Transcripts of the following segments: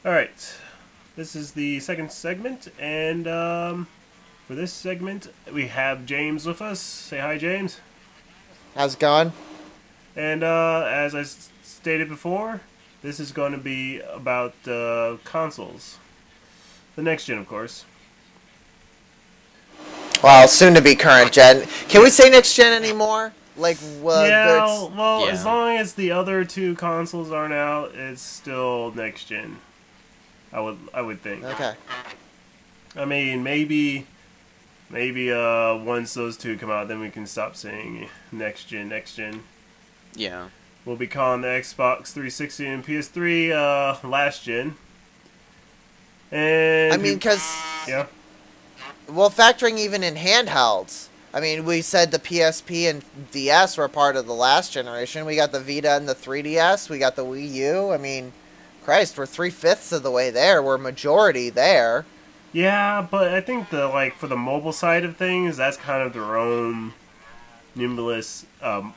Alright, this is the second segment, and for this segment, we have James with us. Say hi, James. How's it going? And as I stated before, this is going to be about consoles. The next gen, of course. Well, soon to be current gen. Can we say next gen anymore? Like, well, as long as the other two consoles aren't out, it's still next gen. I would think. Okay. I mean, maybe once those two come out, then we can stop saying next gen. Yeah. We'll be calling the Xbox 360 and PS3 last gen. And I mean, because... Yeah. Well, factoring even in handhelds. I mean, we said the PSP and DS were part of the last generation. We got the Vita and the 3DS. We got the Wii U. I mean, Christ, we're 3/5 of the way there. We're majority there. Yeah, but I think for the mobile side of things, that's kind of their own Nimbus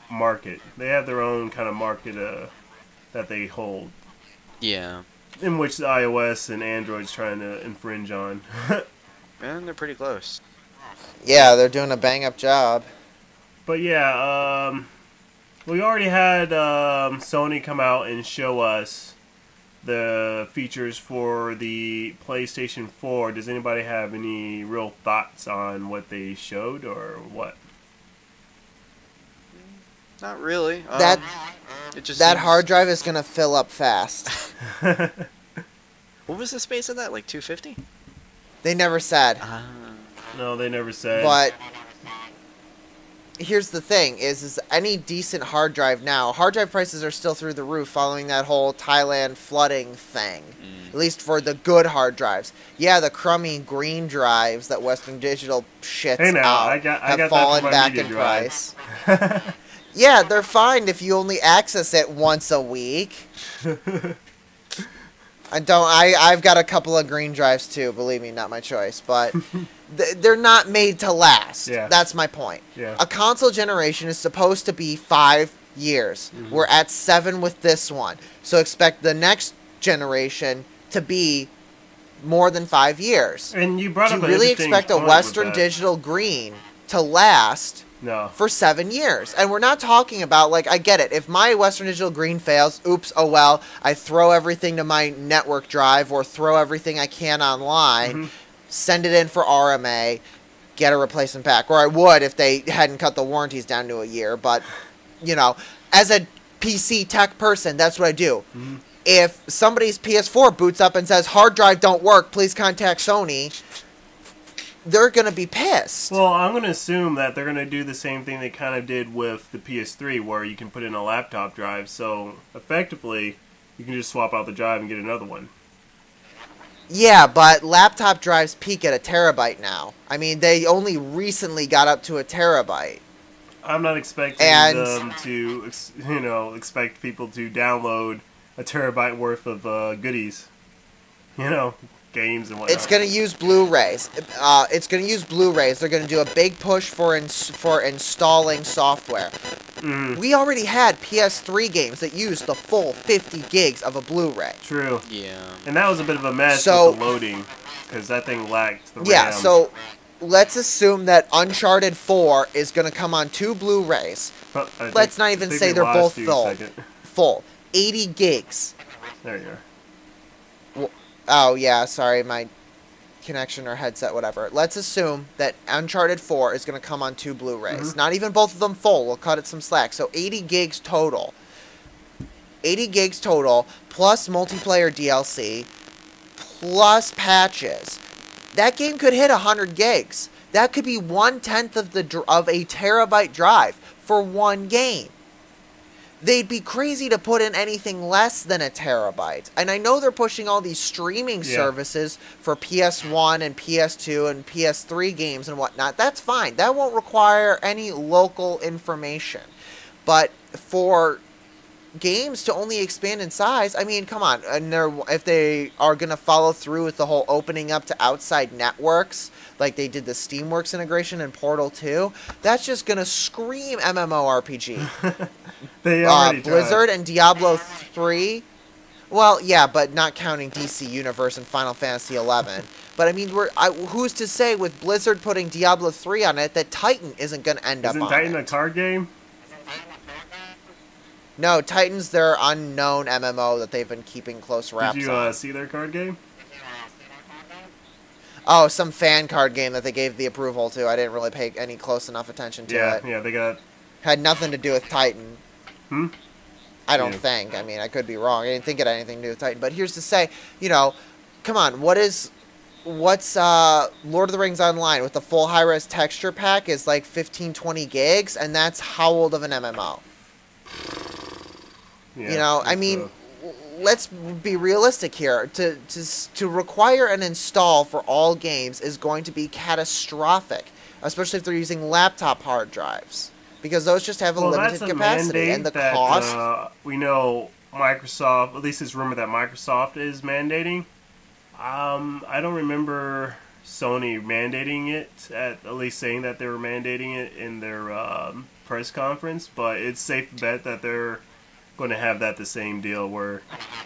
market. They have their own kind of market that they hold. Yeah. In which the iOS and Android's trying to infringe on. And they're pretty close. Yeah, they're doing a bang-up job. But yeah, we already had Sony come out and show us the features for the PlayStation 4. Does anybody have any real thoughts on what they showed or what? Not really. That seems... hard drive is going to fill up fast. What was the space of that? Like 250? They never said. No, they never said. But here's the thing, is any decent hard drive now, hard drive prices are still through the roof following that whole Thailand flooding thing. At least for the good hard drives. Yeah, the crummy green drives that Western Digital shits out have fallen back in price. Yeah, they're fine if you only access it once a week. I've got a couple of green drives too, believe me, not my choice, but they're not made to last. Yeah. That's my point. Yeah. A console generation is supposed to be 5 years. Mm-hmm. We're at 7 with this one. So expect the next generation to be more than 5 years. And you brought up Do you really expect a Western Digital green to last for 7 years? And we're not talking about, I get it. If my Western Digital green fails, oops, oh well, I throw everything to my network drive or throw everything I can online, send it in for RMA, get a replacement pack. Or I would if they hadn't cut the warranties down to a year. But, as a PC tech person, that's what I do. If somebody's PS4 boots up and says, hard drive don't work, please contact Sony, they're going to be pissed. Well, I'm going to assume that they're going to do the same thing they kind of did with the PS3, where you can put in a laptop drive. So, effectively, you can just swap out the drive and get another one. Yeah, but laptop drives peak at 1 terabyte now. I mean, they only recently got up to 1 terabyte. I'm not expecting them to, expect people to download 1 terabyte worth of goodies. Games and whatnot. It's going to use Blu-rays. They're going to do a big push for installing software. We already had PS3 games that used the full 50 gigs of a Blu-ray. True. Yeah. And that was a bit of a mess with the loading, because that thing lagged the RAM. Yeah, so let's assume that Uncharted 4 is going to come on 2 Blu-rays. Let's not even say they're both full. 80 gigs. There you are. Oh, yeah, sorry, my connection or headset, whatever. Let's assume that Uncharted 4 is going to come on 2 Blu-rays. Not even both of them full. We'll cut it some slack. So 80 gigs total. 80 gigs total, plus multiplayer DLC, plus patches. That game could hit 100 gigs. That could be 1/10 of a terabyte drive for one game. They'd be crazy to put in anything less than 1 terabyte. And I know they're pushing all these streaming services for PS1 and PS2 and PS3 games and whatnot. That's fine. That won't require any local information. But for games to only expand in size, I mean, come on. And if they are going to follow through with the whole opening up to outside networks, like they did the Steamworks integration in Portal 2, that's just going to scream MMORPG. They already Blizzard and Diablo 3 Well, yeah, but not counting DC Universe and Final Fantasy 11. But I mean, who's to say with Blizzard putting Diablo 3 on it that Titan isn't going to end up on it? Isn't Titan a card game? No, Titan's their unknown MMO that they've been keeping close wraps Did you on. see their card game? Oh, some fan card game that they gave the approval to. I didn't really pay any close enough attention to it. Yeah, they got... Had nothing to do with Titan. Hmm? I don't think. I mean, I could be wrong. I didn't think it had anything to do with Titan. But here's to say, you know, come on, what's Lord of the Rings Online with the full high-res texture pack is like 15, 20 gigs, and that's how old of an MMO? Yeah, you know, I mean, let's be realistic here. To require an install for all games is going to be catastrophic, especially if they're using laptop hard drives, because those just have a limited capacity, and the cost. We know Microsoft, at least it's rumored that Microsoft is mandating. I don't remember Sony mandating it, at least saying that they were mandating it in their press conference, but it's safe to bet that they're going to have that the same deal where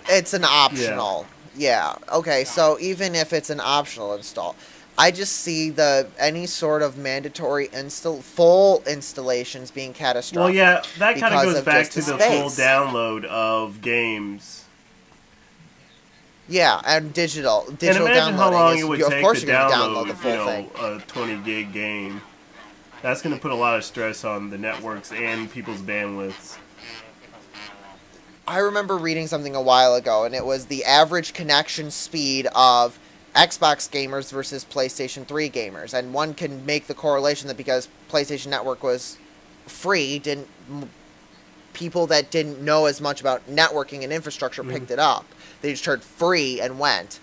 it's an optional. Yeah. Okay, so even if it's an optional install, I just see any sort of mandatory full installations being catastrophic. Well, yeah, that kind of goes back to the full space. download of games. Yeah, and digital and imagine how long it would take to download, the full thing. A 20 gig game. That's going to put a lot of stress on the networks and people's bandwidths. I remember reading something a while ago, and it was the average connection speed of Xbox gamers versus PlayStation 3 gamers. And one can make the correlation that because PlayStation Network was free, people that didn't know as much about networking and infrastructure picked it up. They just heard free and went.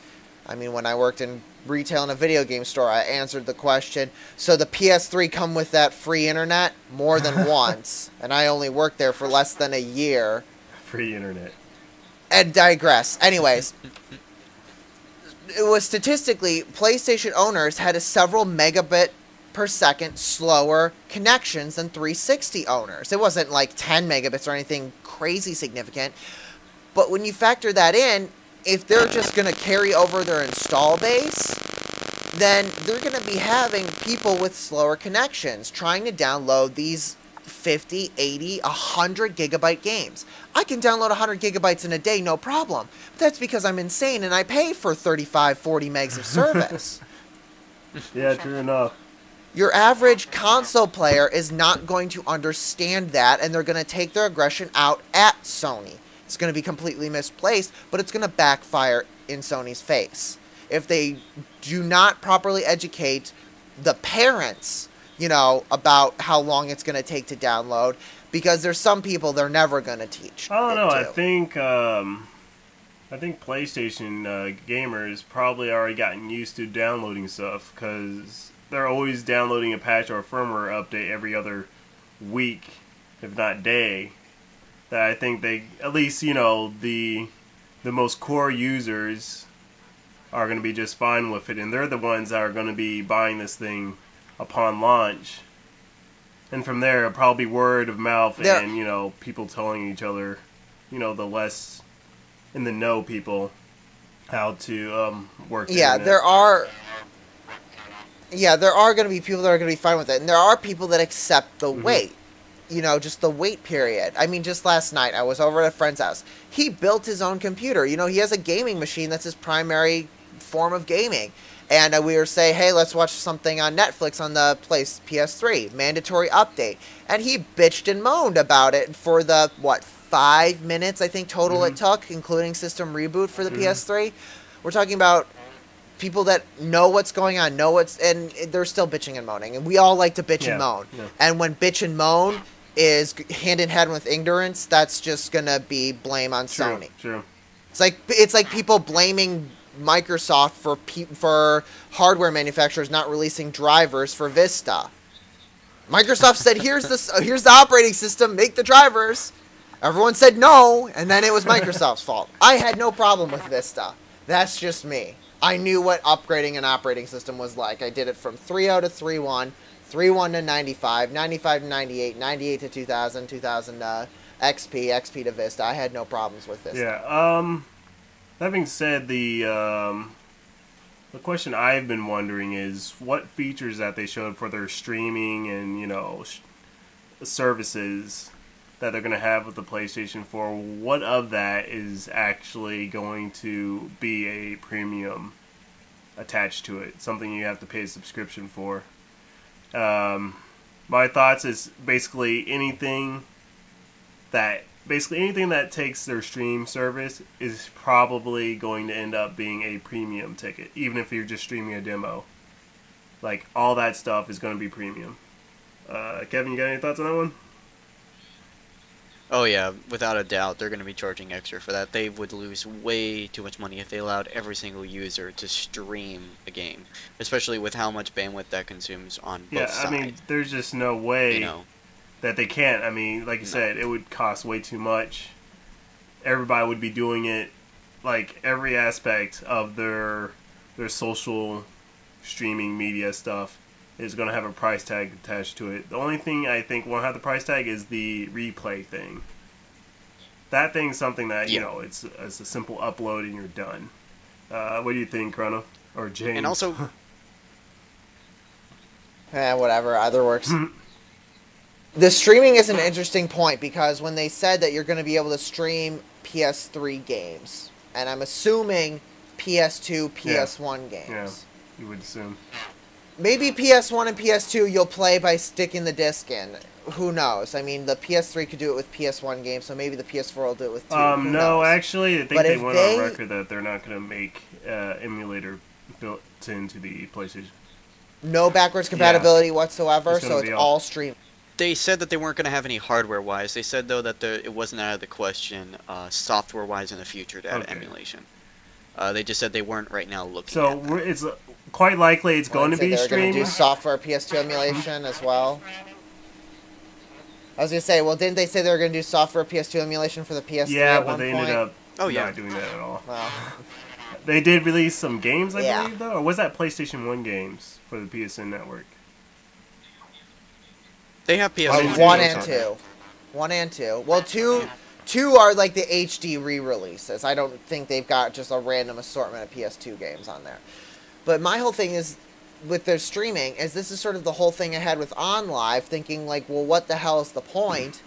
I mean, when I worked in retail in a video game store, I answered the question, so the PS3 come with that free internet? More than once. And I only worked there for less than a year. Free internet. And digress. Anyways, it was statistically, PlayStation owners had a several megabit per second slower connections than 360 owners. It wasn't like 10 megabits or anything crazy significant. But when you factor that in, if they're just going to carry over their install base, then they're going to be having people with slower connections trying to download these 50, 80, 100 gigabyte games. I can download 100 gigabytes in a day, no problem. But that's because I'm insane and I pay for 35, 40 megs of service. Yeah, true enough. Your average console player is not going to understand that, and they're going to take their aggression out at Sony. It's going to be completely misplaced, but it's going to backfire in Sony's face. If they do not properly educate the parents, you know, about how long it's going to take to download, because there's some people they're never going to teach. I don't know. I think PlayStation gamers probably already gotten used to downloading stuff because they're always downloading a patch or a firmware update every other week, if not day. That I think they, at least, you know, the most core users are going to be just fine with it, and they're the ones that are going to be buying this thing upon launch. And from there, it'll probably word of mouth and, you know, people telling each other, you know, the less in the know people how to work the internet. there are going to be people that are going to be fine with it. And there are people that accept the wait. You know, just the wait period. I mean, just last night, I was over at a friend's house. He built his own computer. You know, he has a gaming machine that's his primary form of gaming. And we were saying, hey, let's watch something on Netflix on the PS3. Mandatory update. And he bitched and moaned about it for the, 5 minutes, I think, total it took, including system reboot for the PS3. We're talking about people that know what's going on, and they're still bitching and moaning. And we all like to bitch and moan. Yeah. And when bitch and moan is hand in hand with ignorance, that's just going to be blame on Sony. True. It's like people blaming Microsoft for hardware manufacturers not releasing drivers for Vista. Microsoft said, here's the operating system, make the drivers. Everyone said no, and then it was Microsoft's fault. I had no problem with Vista. That's just me. I knew what upgrading an operating system was like. I did it from 3.0 to 3.1, 3.1 to 95, 95 to 98, 98 to 2000, 2000 to XP, XP to Vista. I had no problems with Vista. Yeah, That being said, the question I've been wondering is what features that they showed for their streaming and, services that they're going to have with the PlayStation 4, what of that is actually going to be a premium attached to it, something you have to pay a subscription for? My thoughts is basically anything that takes their stream service is probably going to end up being a premium ticket, even if you're just streaming a demo. Like, all that stuff is going to be premium. Kevin, you got any thoughts on that one? Oh yeah, without a doubt, they're going to be charging extra for that. They would lose way too much money if they allowed every single user to stream a game, especially with how much bandwidth that consumes on both sides. Yeah, I mean, there's just no way You know, that they can't. I mean, like you said, it would cost way too much. Everybody would be doing it, like every aspect of their social streaming media stuff is going to have a price tag attached to it. The only thing I think won't have the price tag is the replay thing. That thing's something that, it's a simple upload and you're done. What do you think, Chrono? Or James? and also, Whatever, either works. The streaming is an interesting point because when they said that you're going to be able to stream PS3 games, and I'm assuming PS2, PS1 games. Yeah, you would assume. Maybe PS1 and PS2 you'll play by sticking the disc in. Who knows? I mean, the PS3 could do it with PS1 games, so maybe the PS4 will do it with 2. No, Who knows? actually, I think they went on record that they're not going to make emulator built into the PlayStation. No backwards compatibility whatsoever, so it's all stream. they said that they weren't going to have any hardware-wise. They said, though, that it wasn't out of the question software-wise in the future to add emulation. They just said they weren't right now looking at that. It's quite likely it's going to be they're streamed. Going to do software PS2 emulation as well. I was going to say, well, didn't they say they were going to do software PS2 emulation for the PS3 Yeah, at but they point? ended up not doing that at all. Well. They did release some games, I believe, though? Or was that PlayStation 1 games for the PSN network? They have PSN 1 and 2. 1 and 2. Well, 2 are like the HD re-releases. I don't think they've got just a random assortment of PS2 games on there. But my whole thing is, with their streaming, is this is sort of the whole thing I had with OnLive, thinking like, well, what the hell is the point?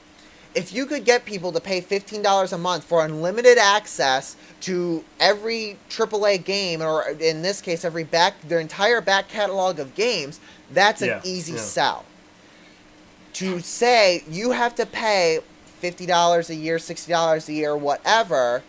If you could get people to pay $15 a month for unlimited access to every AAA game, or in this case, their entire back catalog of games, that's an easy sell. To say you have to pay $50 a year, $60 a year, whatever,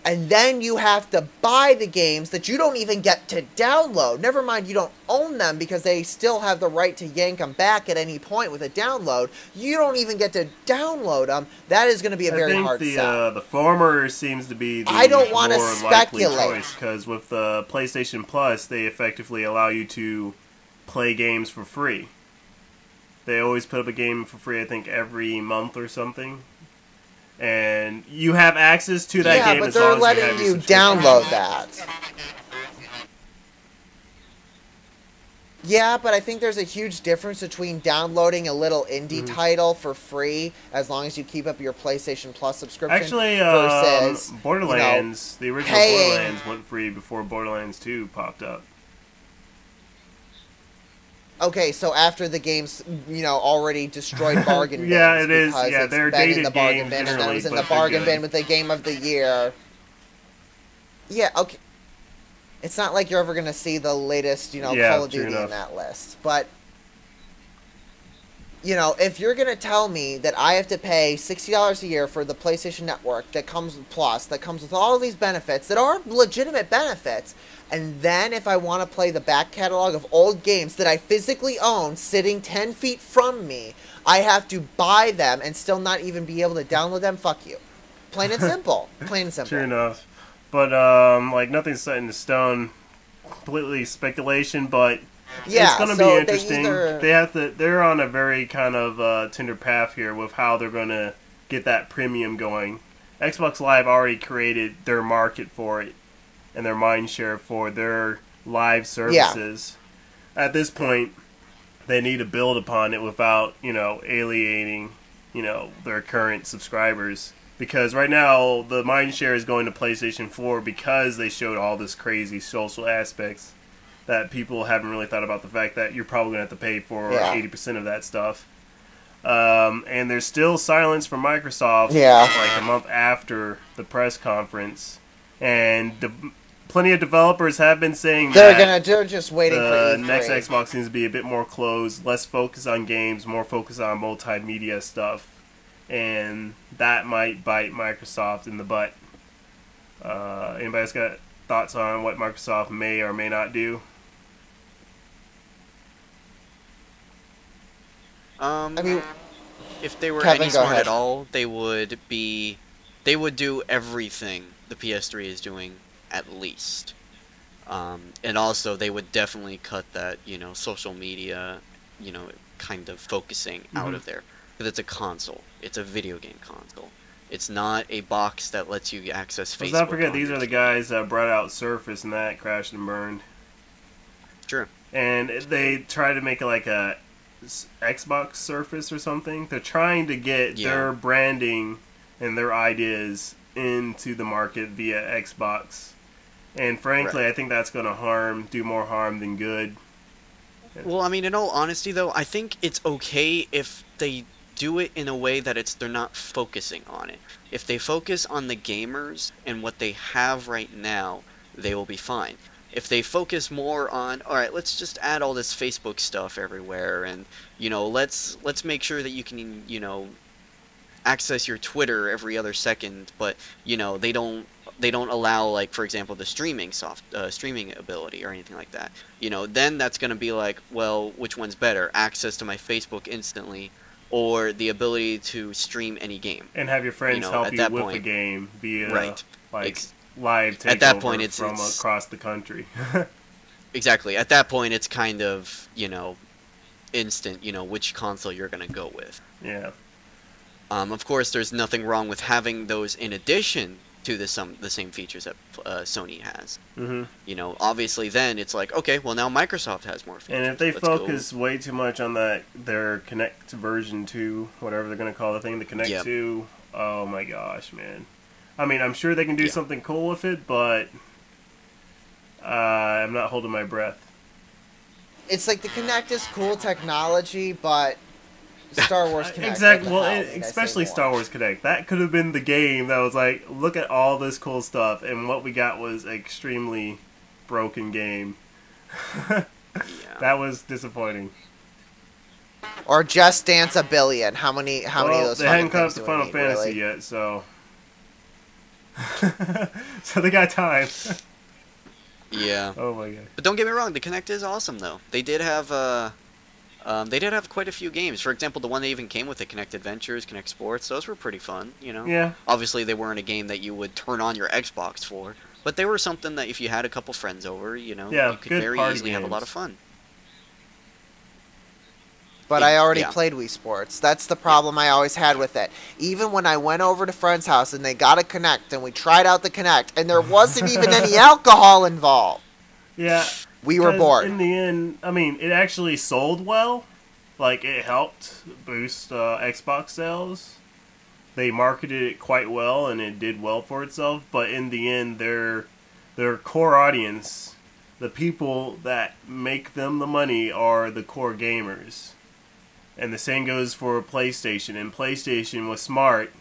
and then you have to buy the games that you don't even get to download. Never mind, you don't own them because they still have the right to yank them back at any point with a download. You don't even get to download them. That is going to be a very hard sell. The former seems to be the I don't want to more likely speculate. choice, because with the PlayStation Plus, they effectively allow you to play games for free. They always put up a game for free, I think, every month or something. And you have access to that game as long as you have your they're letting you download that. Yeah, but I think there's a huge difference between downloading a little indie title for free, as long as you keep up your PlayStation Plus subscription, actually, versus Borderlands, the original Borderlands went free before Borderlands 2 popped up. Okay, so after the game's, already destroyed bargain bins. Yeah, it is. Because Yeah, it's they're been in dated the bargain games bin, and then it generally, was in but the they're bargain good. bin with the Game of the Year. Yeah, okay. It's not like you're ever going to see the latest, Call of Duty in that list. But, if you're going to tell me that I have to pay $60 a year for the PlayStation Network that comes with Plus, that comes with all of these benefits, that are legitimate benefits, and then if I want to play the back catalog of old games that I physically own sitting 10 feet from me, I have to buy them and still not even be able to download them, fuck you. Plain and simple. Plain and simple. Sure enough. But, nothing's set in stone. Completely speculation, but it's going to be interesting. They're on a very kind of tender path here with how they're going to get that premium going. Xbox Live already created their market for it and their mind share for their live services. Yeah. At this point, they need to build upon it without, alienating, their current subscribers. Because right now, the mind share is going to PlayStation 4 because they showed all this crazy social aspects that people haven't really thought about the fact that you're probably going to have to pay for 80% of that stuff. And there's still silence from Microsoft like a month after the press conference. And plenty of developers have been saying they're just waiting for the next Xbox needs to be a bit more closed, less focus on games, more focus on multimedia stuff. And that might bite Microsoft in the butt. Anybody's got thoughts on what Microsoft may or may not do? I mean, if they were Kevin, any smart at all, they would do everything the PS3 is doing at least. And also they would definitely cut that, social media, kind of focusing out of there. Because it's a console. It's a video game console. It's not a box that lets you access Facebook. Let's not forget, these are the guys that brought out Surface and that crashed and burned. True. And they try to make it like a Xbox Surface or something. They're trying to get their branding and their ideas into the market via Xbox. And frankly, I think that's going to do more harm than good. Well, I mean, in all honesty, though, I think it's okay if they do it in a way that they're not focusing on it. If they focus on the gamers and what they have right now, they will be fine. If they focus more on, all right, let's just add all this Facebook stuff everywhere, and let's make sure that you can access your Twitter every other second, but they don't allow, like, for example, the streaming ability or anything like that. Then that's going to be like, well, which one's better? Access to my Facebook instantly, or the ability to stream any game and have your friends help you with the game via live takeover at that point, it's from across the country. Exactly. At that point, it's kind of instant. Which console you're gonna go with. Yeah. Of course, there's nothing wrong with having those in addition to the same features that Sony has. Obviously, then it's like, okay, well, now Microsoft has more features. And if they focus way too much on their Kinect version 2, whatever they're going to call the thing, the Kinect 2, oh my gosh, man. I mean, I'm sure they can do something cool with it, but I'm not holding my breath. It's like the Kinect is cool technology, but Star Wars Kinect. Exactly. Well, especially Star Wars Kinect. That could have been the game that was like, look at all this cool stuff, and what we got was an extremely broken game. That was disappointing. Or Just Dance a Billion. How many of those? They hadn't come up to Final Fantasy yet, so so they got time. Yeah. Oh my god. But don't get me wrong, the Kinect is awesome though. They did have quite a few games. For example, the one that even came with it, Kinect Adventures, Kinect Sports, those were pretty fun, Yeah. Obviously, they weren't a game that you would turn on your Xbox for, but they were something that if you had a couple friends over, you could very easily have a lot of fun. But I already played Wii Sports. That's the problem I always had with it. Even when I went over to friend's house and they got a Kinect and we tried out the Kinect and there wasn't even any alcohol involved. Yeah. We were bored. In the end, I mean, it actually sold well. Like, it helped boost Xbox sales. They marketed it quite well and it did well for itself. But in the end, their core audience, the people that make them the money, are the core gamers. And the same goes for PlayStation. And PlayStation was smart,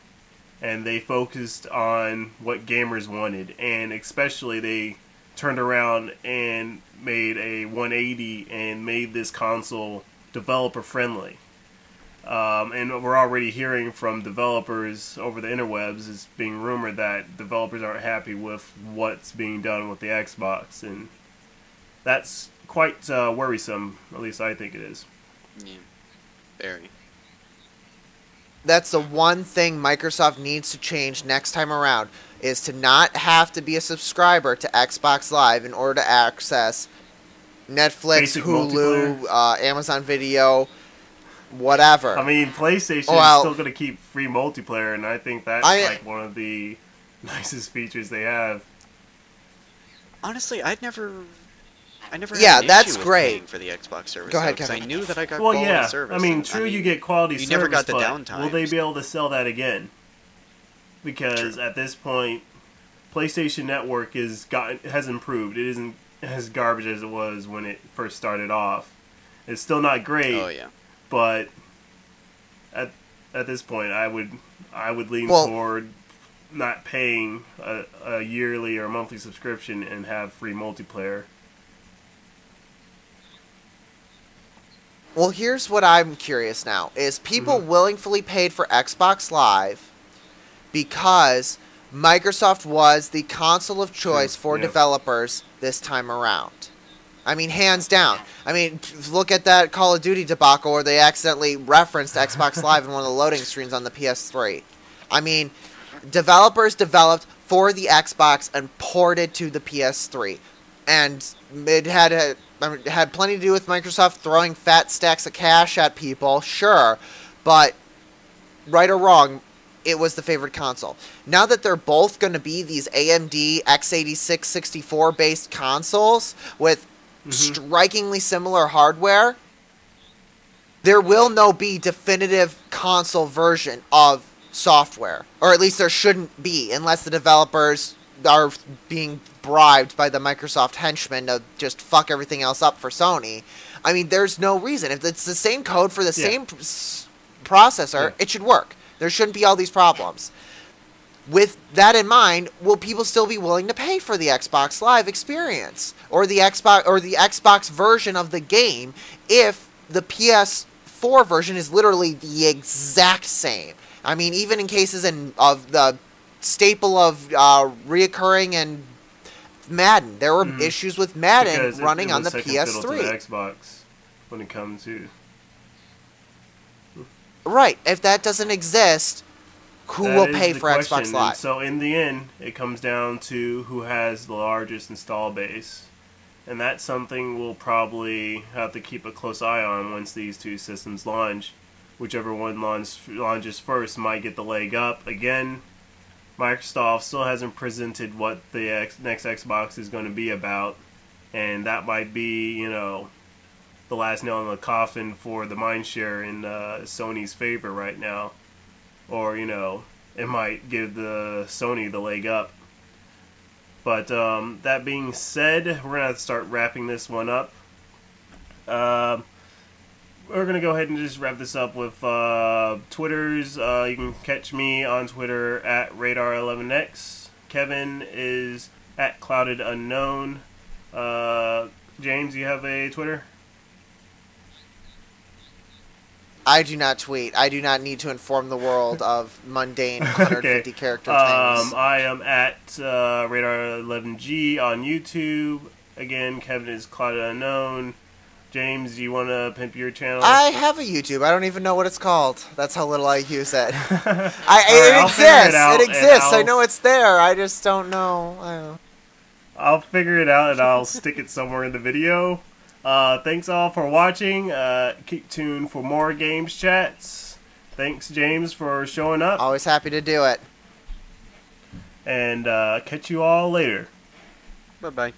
and they focused on what gamers wanted. And especially they turned around and made a 180 and made this console developer friendly. And we're already hearing from developers over the interwebs, it's being rumored that developers aren't happy with what's being done with the Xbox. And that's quite worrisome, at least I think it is. Yeah. Very. That's the one thing Microsoft needs to change next time around, is to not have to be a subscriber to Xbox Live in order to access Netflix, Basic Hulu, Amazon Video, whatever. I mean, PlayStation is still going to keep free multiplayer, and I think that's like one of the nicest features they have. Honestly, I never yeah, had an that's issue with great paying for the Xbox service. Go ahead, because Kevin. I knew that I got quality service. I mean, true, you get quality you service, never got the but downtime. will they be able to sell that again? because at this point, PlayStation Network has improved. It isn't as garbage as it was when it first started off. It's still not great. Oh yeah. But at this point, I would lean toward not paying a yearly or monthly subscription and have free multiplayer. Well, here's what I'm curious now. Is people willingly paid for Xbox Live because Microsoft was the console of choice for developers this time around? I mean, hands down. I mean, look at that Call of Duty debacle where they accidentally referenced Xbox Live in one of the loading screens on the PS3. I mean, developers developed for the Xbox and ported to the PS3. And it had plenty to do with Microsoft throwing fat stacks of cash at people, sure. But, right or wrong, it was the favored console. Now that they're both going to be these AMD x86 64-based consoles with strikingly similar hardware, there will no be definitive console version of software. Or at least there shouldn't be, unless the developers are being bribed by the Microsoft henchmen to just fuck everything else up for Sony. I mean, there's no reason. If it's the same code for the same processor, it should work. There shouldn't be all these problems. With that in mind, will people still be willing to pay for the Xbox Live experience or the Xbox version of the game if the PS4 version is literally the exact same? I mean, even in cases of the staple of reoccurring and Madden, there were issues with Madden running on the PS3. To the Xbox when it comes to right. If that doesn't exist, who will pay for Xbox Live? And so in the end, it comes down to who has the largest install base. And that's something we'll probably have to keep a close eye on once these two systems launch. Whichever one launches first might get the leg up. Again, Microsoft still hasn't presented what the next Xbox is going to be about. And that might be, you know, the last nail in the coffin for the mindshare in Sony's favor right now. Or, you know, it might give the Sony the leg up. But that being said, we're going to have to start wrapping this one up. We're going to go ahead and just wrap this up with Twitters. You can catch me on Twitter at Radar11X. Kevin is at CloudedUnknown. James, you have a Twitter? I do not tweet. I do not need to inform the world of mundane 150 character things. I am at Radar11G on YouTube. Again, Kevin is CloudedUnknown. James, do you want to pimp your channel? I have a YouTube. I don't even know what it's called. That's how little I use it. It exists. It exists. I know it's there. I just don't know. I'll figure it out and I'll stick it somewhere in the video. Thanks all for watching. Keep tuned for more games chats. Thanks, James, for showing up. Always happy to do it. And catch you all later. Bye-bye.